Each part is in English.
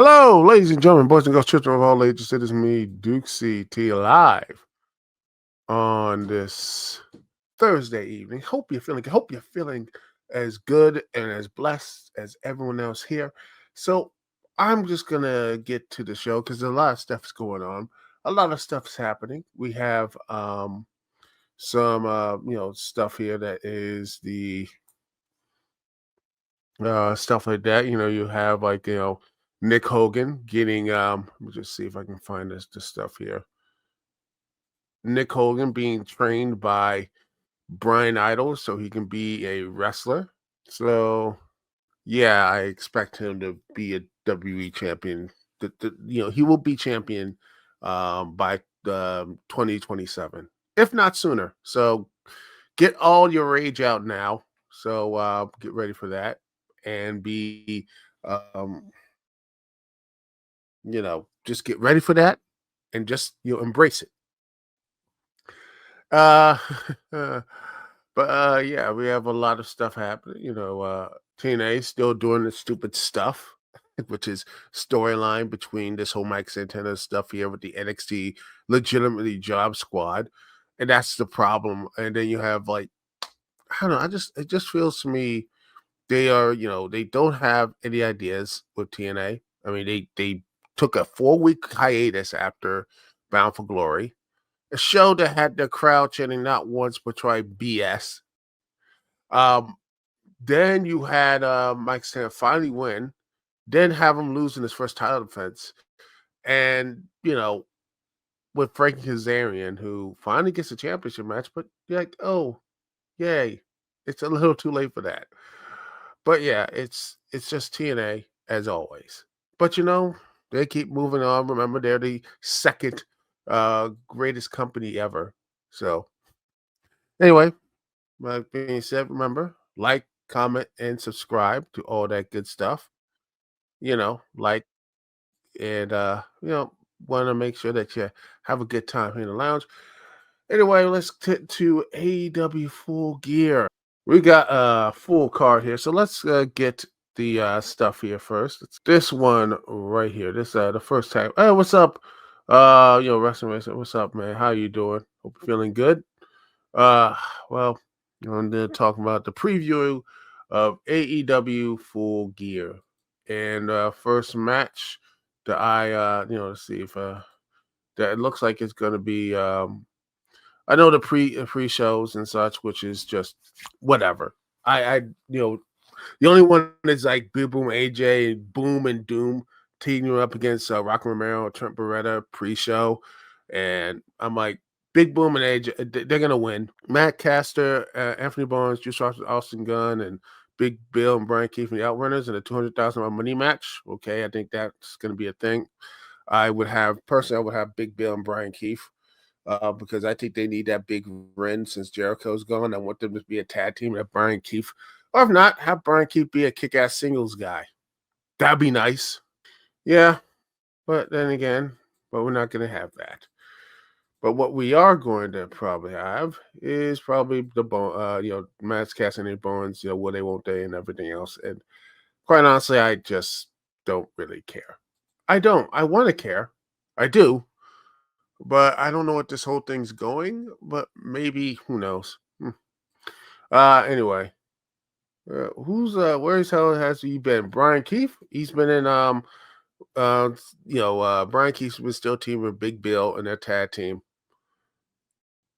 Hello, ladies and gentlemen, boys and girls, children of all ages. It is me, Dukect live on this Thursday evening. Hope you're feeling as good and as blessed as everyone else here. So I'm just gonna get to the show because a lot of stuff's going on. A lot of stuff's happening. We have some stuff here that is the stuff like that. You have like Nick Hogan getting let me just see if I can find this stuff here. Nick Hogan being trained by Brian Idol so he can be a wrestler. So yeah, I expect him to be a WWE champion. He will be champion by 2027, if not sooner. So get all your rage out now. So get ready for that and be um just get ready for that and just embrace it. Uh but yeah, we have a lot of stuff happening. TNA still doing the stupid stuff, which is storyline between this whole Mike Santana stuff here with the NXT legitimately job squad. And that's the problem. And then you have like I don't know, it just feels to me they are, they don't have any ideas with TNA. I mean, they took a 4-week hiatus after Bound for Glory, a show that had the crowd chanting not once but twice BS. Um, then you had Mike Stan finally win, then have him lose in his first title defense, and with Frankie Kazarian, who finally gets a championship match, but you're like, oh, yay, it's a little too late for that. But yeah, it's just TNA as always. But they keep moving on. Remember, they're the second greatest company ever. So anyway, that being said, remember, like, comment, and subscribe to all that good stuff. Like and want to make sure that you have a good time here in the lounge. Anyway, let's get to AEW Full Gear. We got a full card here, so let's get the stuff here first. It's this one right here. This the first time. Hey, what's up? Wrestling Racer. What's up, man? How you doing? Hope you're feeling good. Uh, well, I'm gonna talk about the preview of AEW Full Gear, and first match that I let's see if that it looks like it's gonna be I know the pre shows and such, which is just whatever. I the only one is like Big Boom AJ, Boom and Doom teaming up against Rock Romero, Trent Beretta pre-show, and I'm like Big Boom and AJ, they're gonna win. Matt Caster, Anthony Barnes, Juice Austin Gunn, and Big Bill and Brian Keefe and the Outrunners in a $200,000 money match. Okay, I think that's gonna be a thing. I would have Big Bill and Brian Keefe because I think they need that big win since Jericho's gone. I want them to be a tag team and have Brian Keefe, or if not, have Brian Keefe be a kick-ass singles guy. That'd be nice. Yeah, but then again, we're not going to have that. But what we are going to probably have is probably the Matt's casting their bones, will they, won't they, and everything else. And quite honestly, I just don't really care. I don't. I want to care. I do. But I don't know what this whole thing's going, but maybe, who knows? Anyway, where's hell has he been? Brian Keefe? He's been in, Brian Keefe's been still teaming with Big Bill and their tag team.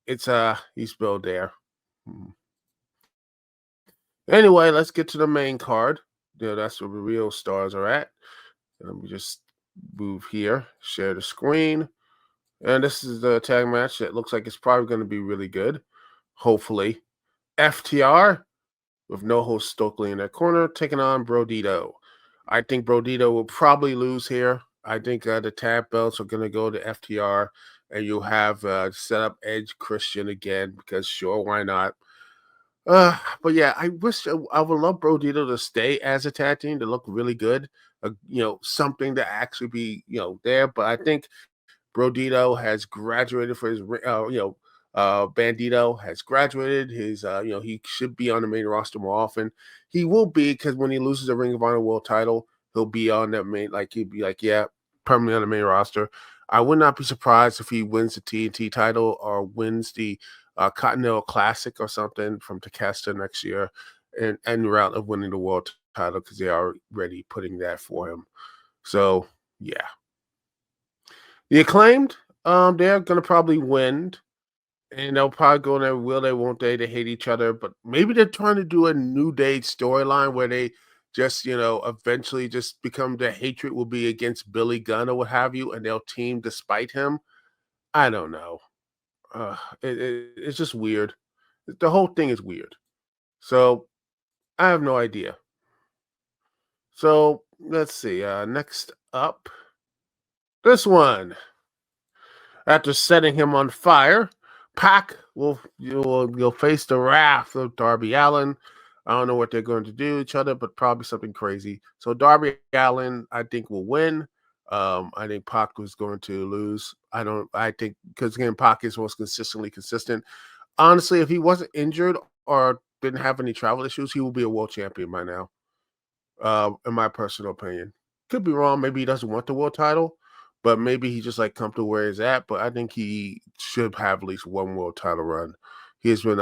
It's, he's still there. Anyway, let's get to the main card. That's where the real stars are at. Let me just move here, share the screen. And this is the tag match that looks like it's probably going to be really good. Hopefully. FTR with no host Stokely in that corner, taking on Brodito. I think Brodito will probably lose here. I think the tag belts are going to go to FTR, and you'll have set up Edge Christian again because sure, why not? But yeah, I wish I would love Brodito to stay as a tag team to look really good. Something to actually be there. But I think Brodito has graduated for his Bandito has graduated. His he should be on the main roster more often. He will be because when he loses the Ring of Honor World title, he'll be on that main, like he'd be like, yeah, permanently on the main roster. I would not be surprised if he wins the TNT title or wins the Continental Classic or something from Takesta next year, and route of winning the world title because they are already putting that for him. So yeah, the acclaimed, they're gonna probably win, and they'll probably go in there, will they, won't they? They hate each other, but maybe they're trying to do a New Day storyline where they just, eventually just become the hatred will be against Billy Gunn or what have you, and they'll team despite him. I don't know. It's just weird. The whole thing is weird. So I have no idea. So let's see. Next up, this one. After setting him on fire, Pac will face the wrath of Darby Allin. I don't know what they're going to do to each other, but probably something crazy. So Darby Allin, I think, will win. I think Pac was going to lose. I think because again, Pac is most consistently consistent. Honestly, if he wasn't injured or didn't have any travel issues, he will be a world champion by now. In my personal opinion. Could be wrong. Maybe he doesn't want the world title, but maybe he's just like comfortable where he's at. But I think he should have at least one world title run. He has been,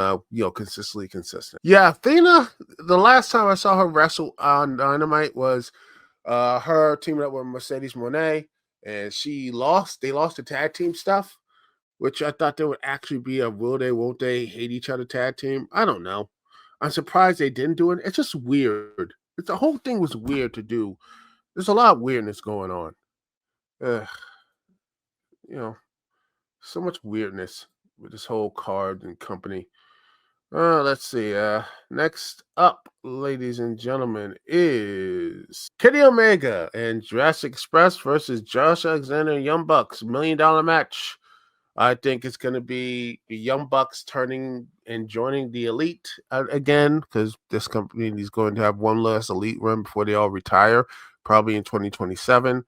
consistently consistent. Yeah, Athena. The last time I saw her wrestle on Dynamite was her teaming up with Mercedes Monet, and she lost. They lost the tag team stuff, which I thought there would actually be a will they, won't they, hate each other tag team. I don't know. I'm surprised they didn't do it. It's just weird. The whole thing was weird to do. There's a lot of weirdness going on. Uh, you know, so much weirdness with this whole card and company. Let's see. Next up, ladies and gentlemen, is Kenny Omega and Jurassic Express versus Josh Alexander and Young Bucks $1 million match. I think it's going to be the Young Bucks turning and joining the Elite again because this company is going to have one last Elite run before they all retire, probably in 2027.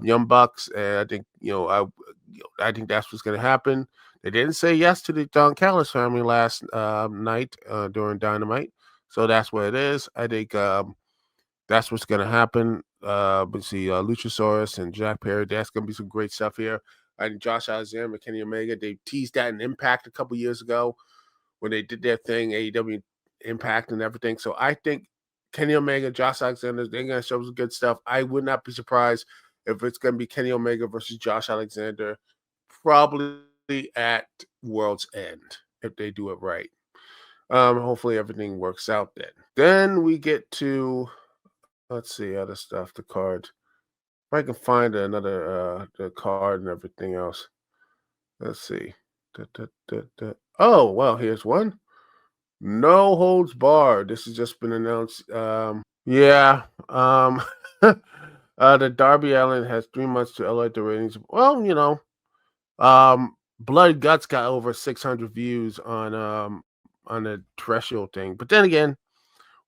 Young Bucks, and I think I think that's what's going to happen. They didn't say yes to the Don Callis family last night during Dynamite, so that's what it is. I think that's what's going to happen. We see Luchasaurus and Jack Perry. That's going to be some great stuff here. And Josh Alexander and Kenny Omega, they teased that in Impact a couple years ago when they did their thing, AEW Impact and everything. So I think Kenny Omega, Josh Alexander, they're going to show some good stuff. I would not be surprised if it's going to be Kenny Omega versus Josh Alexander, probably at World's End, if they do it right. Hopefully everything works out then. Then we get to, let's see, other stuff, the card. If I can find another the card and everything else. Let's see. Oh, well, here's one. No holds barred. This has just been announced. Yeah. The Darby Allin has 3 months to elevate the ratings. Well, Blood Guts got over 600 views on the threshold thing. But then again,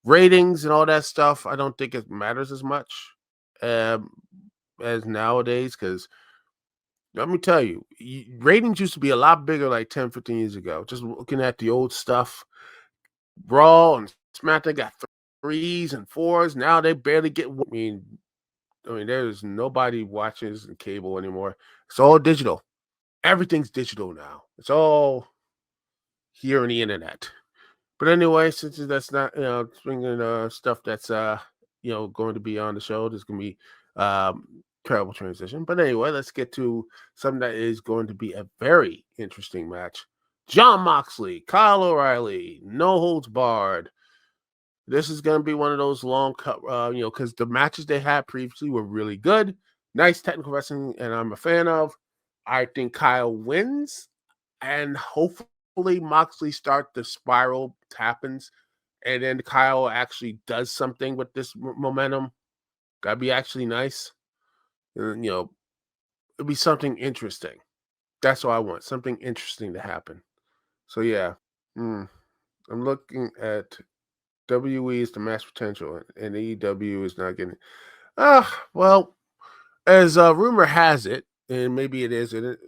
ratings and all that stuff, I don't think it matters as much um, as nowadays because let me tell you, ratings used to be a lot bigger like 10, 15 years ago. Just looking at the old stuff, Raw and SmackDown got threes and fours. Now they barely get. I mean, there's nobody watches cable anymore. It's all digital. Everything's digital now. It's all here on the internet. But anyway, since that's not bringing stuff that's going to be on the show, there's going to be terrible transition. But anyway, let's get to something that is going to be a very interesting match. John Moxley, Kyle O'Reilly, no holds barred. This is going to be one of those long cut, because the matches they had previously were really good. Nice technical wrestling, and I'm a fan of. I think Kyle wins, and hopefully Moxley start the spiral happens, and then Kyle actually does something with this momentum. That'd be actually nice. And, it'd be something interesting. That's what I want. Something interesting to happen. So yeah, I'm looking at WWE is the match potential, and AEW is not getting. Well, as rumor has it, and maybe it isn't.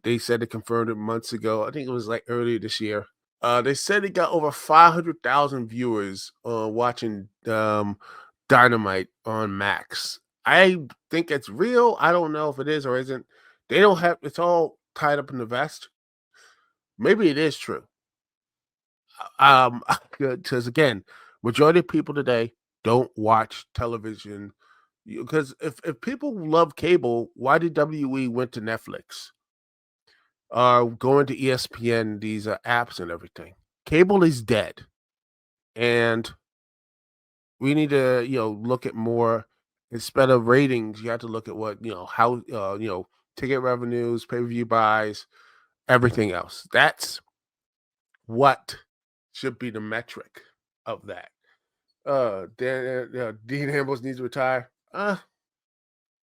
They said it confirmed it months ago. I think it was like earlier this year. They said it got over 500,000 viewers watching Dynamite on Max. I think it's real. I don't know if it is or isn't. They don't have it's all tied up in the vest. Maybe it is true. Because again, majority of people today don't watch television. Because if people love cable, why did WE went to Netflix? Going to ESPN, these apps and everything. Cable is dead, and we need to look at more instead of ratings. You have to look at what how ticket revenues, pay per view buys, everything else. That's what should be the metric of that. Dean Ambrose needs to retire.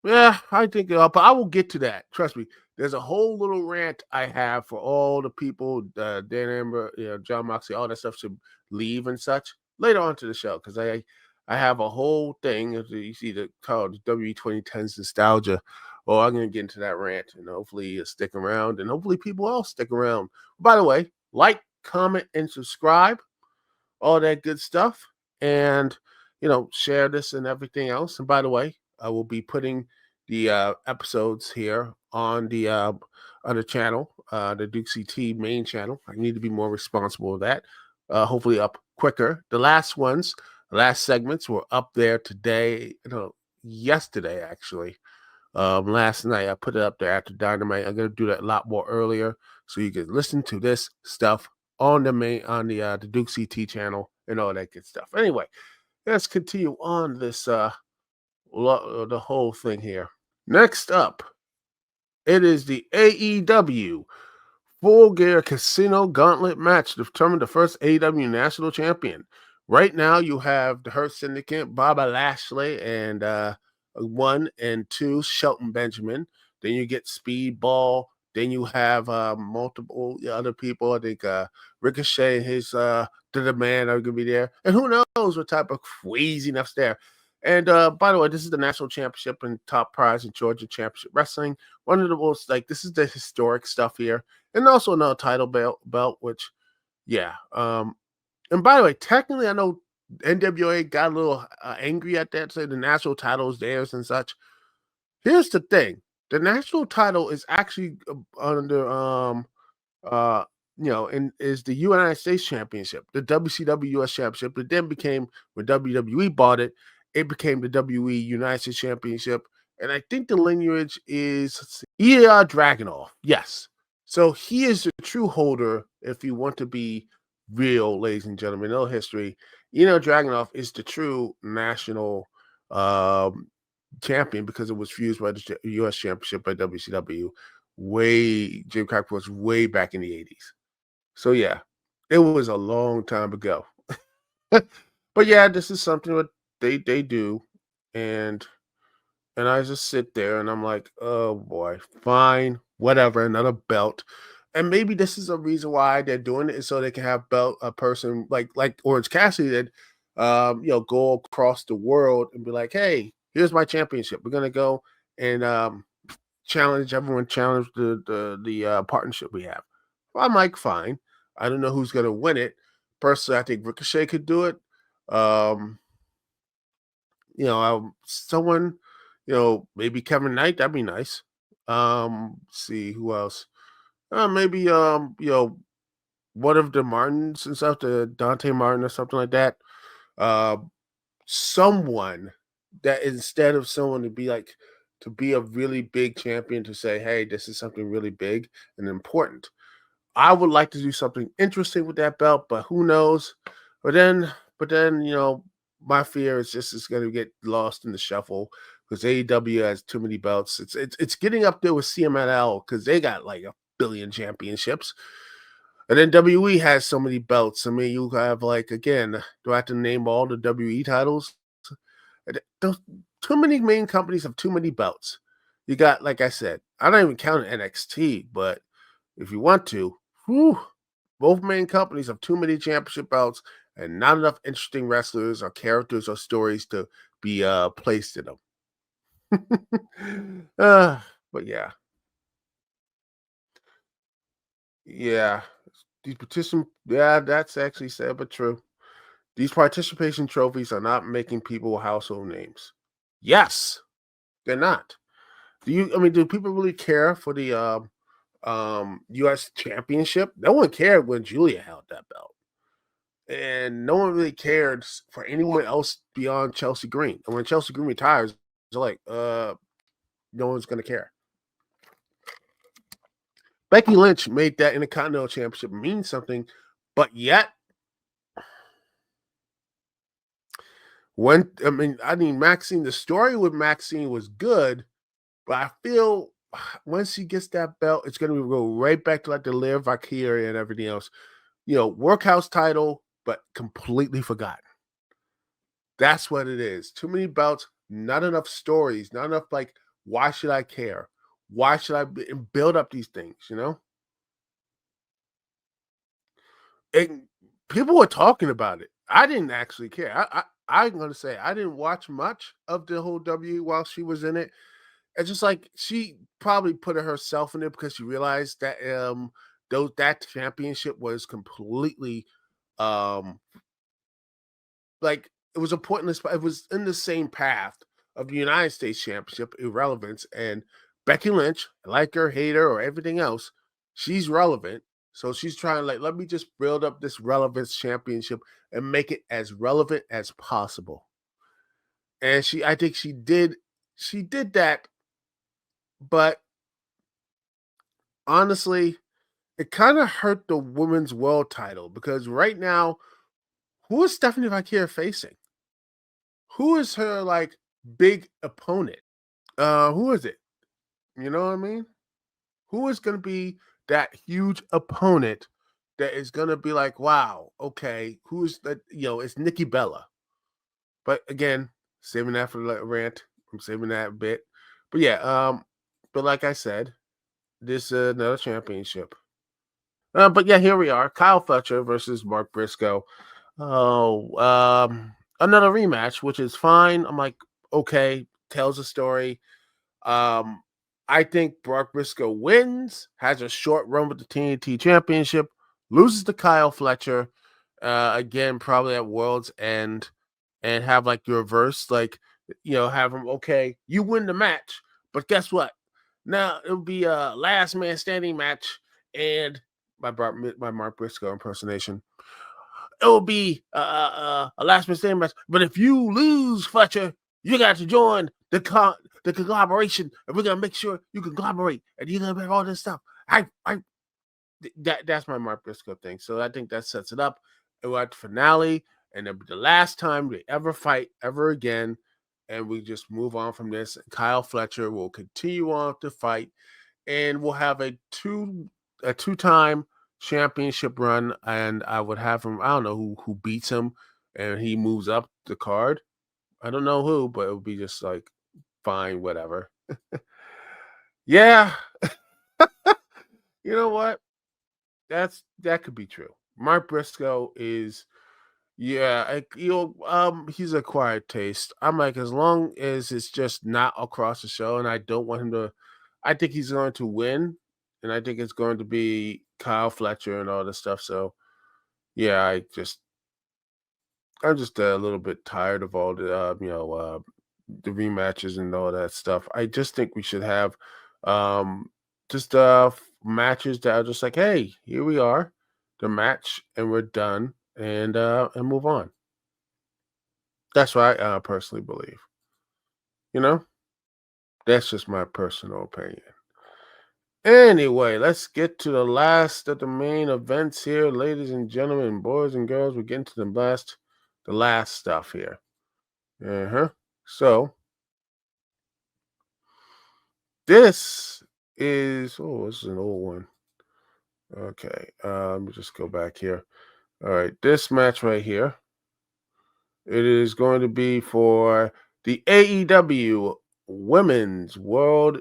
Yeah, I think, but I will get to that. Trust me. There's a whole little rant I have for all the people, Dan Amber, John Moxley, all that stuff should leave and such later on to the show because I have a whole thing. You see the called W 2010s nostalgia. Oh, I'm gonna get into that rant and hopefully you stick around and hopefully people else stick around. By the way, like, comment, and subscribe, all that good stuff, and share this and everything else. And by the way, I will be putting the episodes here on the other channel, the Duke CT main channel. I need to be more responsible of that. Hopefully up quicker. The last segments were up there today, yesterday actually. Last night I put it up there after Dynamite. I'm gonna do that a lot more earlier, so you can listen to this stuff on the Duke CT channel and all that good stuff. Anyway, let's continue on this the whole thing here. Next up, it is the AEW Full Gear Casino Gauntlet match to determine the first AEW National Champion. Right now, you have the Hurt Syndicate, Baba Lashley, and 1 and 2, Shelton Benjamin. Then you get Speedball. Then you have multiple other people. I think Ricochet and his the man are going to be there. And who knows what type of craziness there. And by the way, this is the national championship and top prize in Georgia Championship Wrestling. One of the most, this is the historic stuff here, and also another title belt, which, yeah. And by the way, technically, I know NWA got a little angry at that, say the national title is theirs and such. Here's the thing: the national title is actually under uh and is the United States Championship, the WCW US Championship. It then became, when WWE bought it, it became the WE United States Championship. And I think the lineage is Ilya Dragunov. Yes. So he is the true holder, if you want to be real, ladies and gentlemen, no history. Dragunov is the true national um champion because it was fused by the US Championship by WCW Jim Crockett was way back in the 80s. So yeah, it was a long time ago. But yeah, this is something that they do, and I just sit there and I'm like, oh boy, fine, whatever, another belt. And maybe this is a reason why they're doing it, is so they can have belt a person like Orange Cassidy did, go across the world and be like, hey, here's my championship. We're gonna go and challenge the partnership we have. Well, I'm like, fine. I don't know who's gonna win it. Personally, I think Ricochet could do it. Um, someone, maybe Kevin Knight, that'd be nice. See who else. Maybe one of the Martins and stuff, the Dante Martin or something like that. Uh, Someone that, instead of someone to be a really big champion, to say, hey, this is something really big and important. I would like to do something interesting with that belt, but who knows? But then, my fear is just it's going to get lost in the shuffle because AEW has too many belts. It's getting up there with CMLL because they got like a billion championships. And then WE has so many belts. I mean, you have, again, do I have to name all the WE titles? Those, too many main companies have too many belts. You got, like I said, I don't even count NXT, but if you want to, whew, both main companies have too many championship belts and not enough interesting wrestlers or characters or stories to be placed in them. But yeah, yeah, these petition, yeah, that's actually sad but true. These participation trophies are not making people household names. Yes, they're not. Do people really care for the US championship? No one cared when Julia held that belt. And no one really cared for anyone else beyond Chelsea Green. And when Chelsea Green retires, it's like, no one's gonna care. Becky Lynch made that Intercontinental Championship mean something, but yet Maxine, the story with Maxine was good, but I feel once she gets that belt, it's gonna go right back to like the Liv Valkyria and everything else. Workhouse title, but completely forgotten. That's what it is. Too many belts, not enough stories, not enough like, why should I care? Why should I build up these things? And people were talking about it. I didn't actually care. I'm gonna say I didn't watch much of the whole W while she was in it. It's just like she probably put herself in it because she realized that that championship was completely um like it was a pointless. It was in the same path of the United States Championship irrelevance, and Becky Lynch, like her, hate her, or everything else, she's relevant. So she's trying like, let me just build up this relevance championship and make it as relevant as possible. And I think she did that, but honestly, it kind of hurt the women's world title because right now, who is Stephanie Vaquer facing? Who is her like big opponent? Who is it? You know what I mean? Who is going to be that huge opponent that is going to be like, wow, okay, who's that? It's Nikki Bella. But again, saving that for the rant. I'm saving that a bit. But yeah, but like I said, this another championship. But yeah, here we are. Kyle Fletcher versus Mark Briscoe. Oh, another rematch, which is fine. I'm like, okay, tells a story. Um, I think Brock Briscoe wins, has a short run with the TNT Championship, loses to Kyle Fletcher, again, probably at World's End, and have like your reverse, like, have him, okay, you win the match, but guess what? Now it'll be a last man standing match, and my Mark Briscoe impersonation. It will be a last man standing match. But if you lose, Fletcher, you got to join the collaboration, and we're gonna make sure you can collaborate, and you're gonna have all this stuff. That's my Mark Briscoe thing. So I think that sets it up. And we're at the finale, and it'll be the last time they ever fight ever again, and we just move on from this. Kyle Fletcher will continue on to fight, and we'll have a two-time championship run, and I would have him. I don't know who beats him, and he moves up the card. I don't know who, but it would be just like fine, whatever. Yeah, you know what? That could be true. Mark Briscoe is, yeah, he's a quiet taste. I'm like, as long as it's just not across the show, and I don't want him to. I think he's going to win, and I think it's going to be Kyle Fletcher and all this stuff. So yeah, I'm just a little bit tired of all the rematches and all that stuff. I just think we should have um just matches that are just like, hey, here we are, the match, and we're done, and move on. That's what I personally believe. You know, that's just my personal opinion. Anyway, let's get to the last of the main events here, ladies and gentlemen, boys and girls. We're getting to the last stuff here. Uh-huh. So this is an old one. Okay. Let me just go back here. All right, this match right here. It is going to be for the AEW Women's World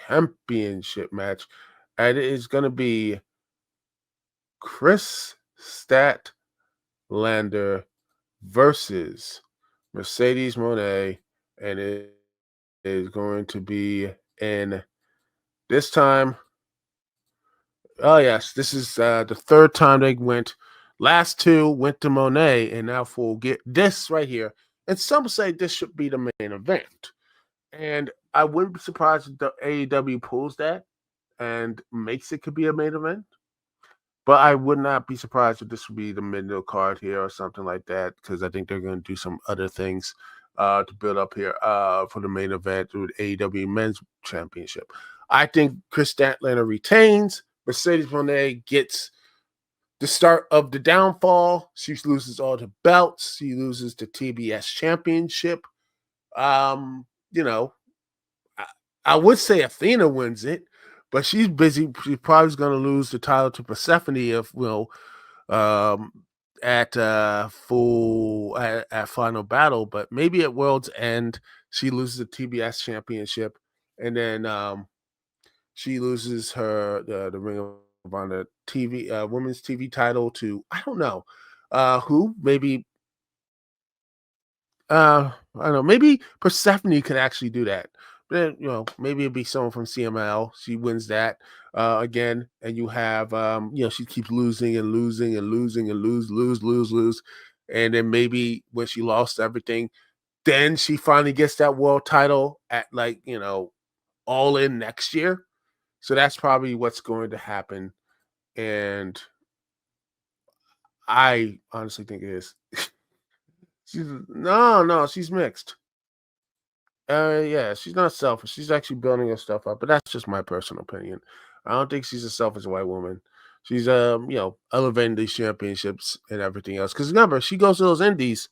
Championship match. And it is going to be Chris Statlander versus Mercedes Monet. And it is going to be in this time. Oh, yes. This is the third time they went. Last two went to Monet, and now for get this right here. And some say this should be the main event. And I wouldn't be surprised if the AEW pulls that and makes it could be a main event. But I would not be surprised if this would be the middle card here or something like that, because I think they're going to do some other things to build up here for the main event with AEW Men's Championship. I think Chris Statlander retains. Mercedes Monet gets the start of the downfall. She loses all the belts. She loses the TBS Championship. You know, I, I would say Athena wins it, but she's busy. She's probably going to lose the title to Persephone if um, at at Final Battle, but maybe at World's End she loses the TBS Championship, and then she loses the Ring of Honor TV women's TV title to I don't know who maybe I don't know. Maybe Persephone could actually do that. But then, maybe it'd be someone from CML. She wins that again, and you have she keeps losing and losing and losing and lose, and then maybe when she lost everything, then she finally gets that world title at all in next year. So that's probably what's going to happen, and I honestly think it is. No, she's mixed. Yeah, she's not selfish. She's actually building her stuff up, but that's just my personal opinion. I don't think she's a selfish white woman. She's elevating these championships and everything else. Because remember, she goes to those indies,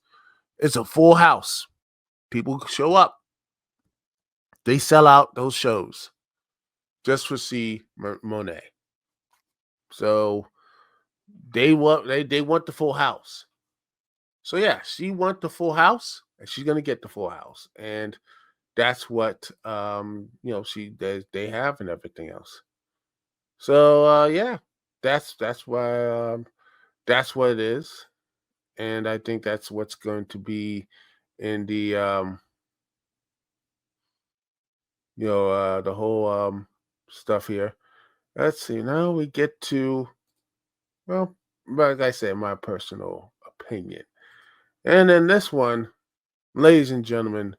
it's a full house. People show up. They sell out those shows just for see Monet. So they want the full house. So yeah, she want the full house, and she's gonna get the full house. And that's what they have and everything else. So yeah, that's why that's what it is, and I think that's what's going to be in the the whole stuff here. Let's see. Now we get to well, like I said, my personal opinion, and then this one, ladies and gentlemen,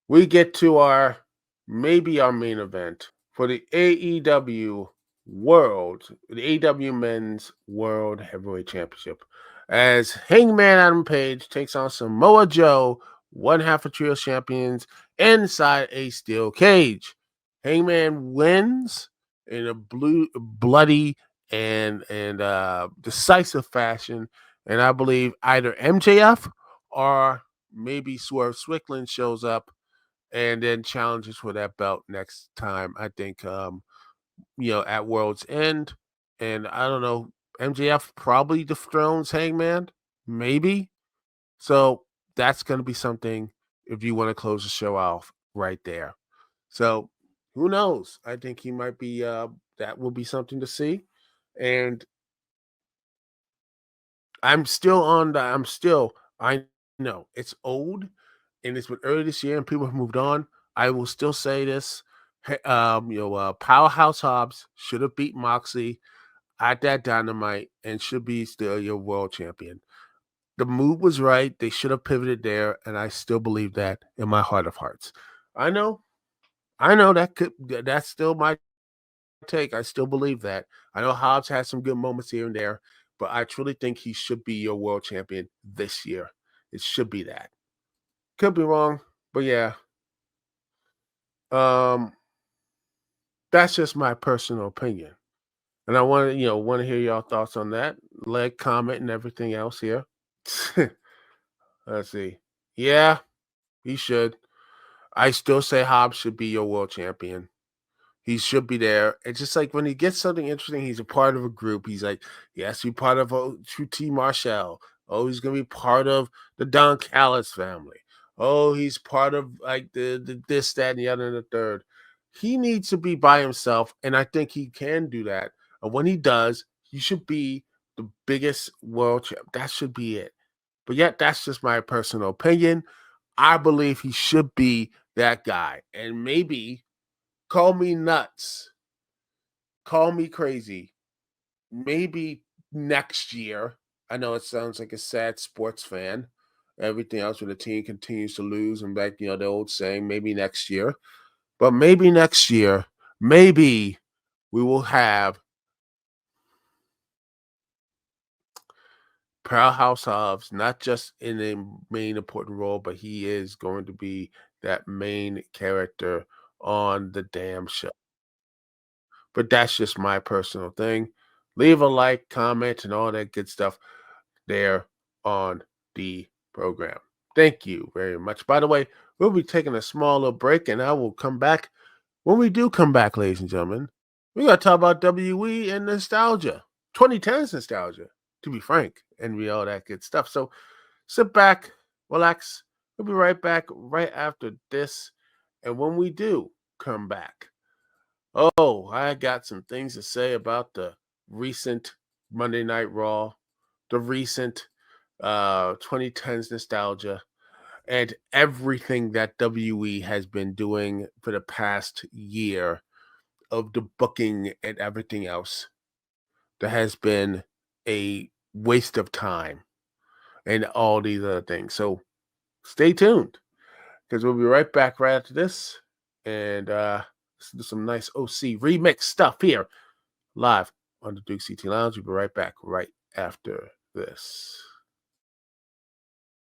we get to our main event for the AEW Men's World Heavyweight Championship, as Hangman Adam Page takes on Samoa Joe, one half of Trio Champions, inside a steel cage. Hangman wins in a bloody and decisive fashion, and I believe either MJF or maybe Swerve Strickland shows up and then challenges for that belt next time. I think at World's End. And I don't know, MJF probably dethrones Hangman, maybe. So that's gonna be something if you want to close the show off right there. So who knows? I think he might be that will be something to see. And I know it's old and it's been early this year and people have moved on. I will still say this. Powerhouse Hobbs should have beat Moxley at that Dynamite and should be still your world champion. The move was right. They should have pivoted there, and I still believe that in my heart of hearts. I know, I know that's still my take. I still believe that. I know Hobbs has some good moments here and there, but I truly think he should be your world champion this year. It should be that. Could be wrong, but yeah. Um, that's just my personal opinion. And I want to hear y'all thoughts on that. Like, comment, and everything else here. Let's see. Yeah, he should. I still say Hobbs should be your world champion. He should be there. It's just like when he gets something interesting, he's a part of a group. He's like, he has to be part of a true T Marshall. Oh, he's gonna be part of the Don Callis family. Oh, he's part of like the this, that, and the other and the third. He needs to be by himself, and I think he can do that. And when he does, he should be the biggest world champ. That should be it. But yet, that's just my personal opinion. I believe he should be that guy. And maybe call me nuts, call me crazy. Maybe next year. I know it sounds like a sad sports fan. Everything else when the team continues to lose and back, the old saying, maybe next year. But maybe next year, maybe we will have Powerhouse Hobbs, not just in a main important role, but he is going to be that main character on the damn show. But that's just my personal thing. Leave a like, comment, and all that good stuff there on the program. Thank you very much. By the way, we'll be taking a small little break, and I will come back. When we do come back, ladies and gentlemen, we got to talk about WE and nostalgia, 2010s nostalgia, to be frank, and all that good stuff. So sit back, relax. We'll be right back right after this. And when we do come back, oh, I got some things to say about the recent Monday Night Raw, the recent 2010s nostalgia, and everything that WE has been doing for the past year of the booking and everything else. That has been a waste of time and all these other things. So stay tuned because we'll be right back right after this. And let's do some nice OC remix stuff here live on the Dukect Lounge. We'll be right back right after this.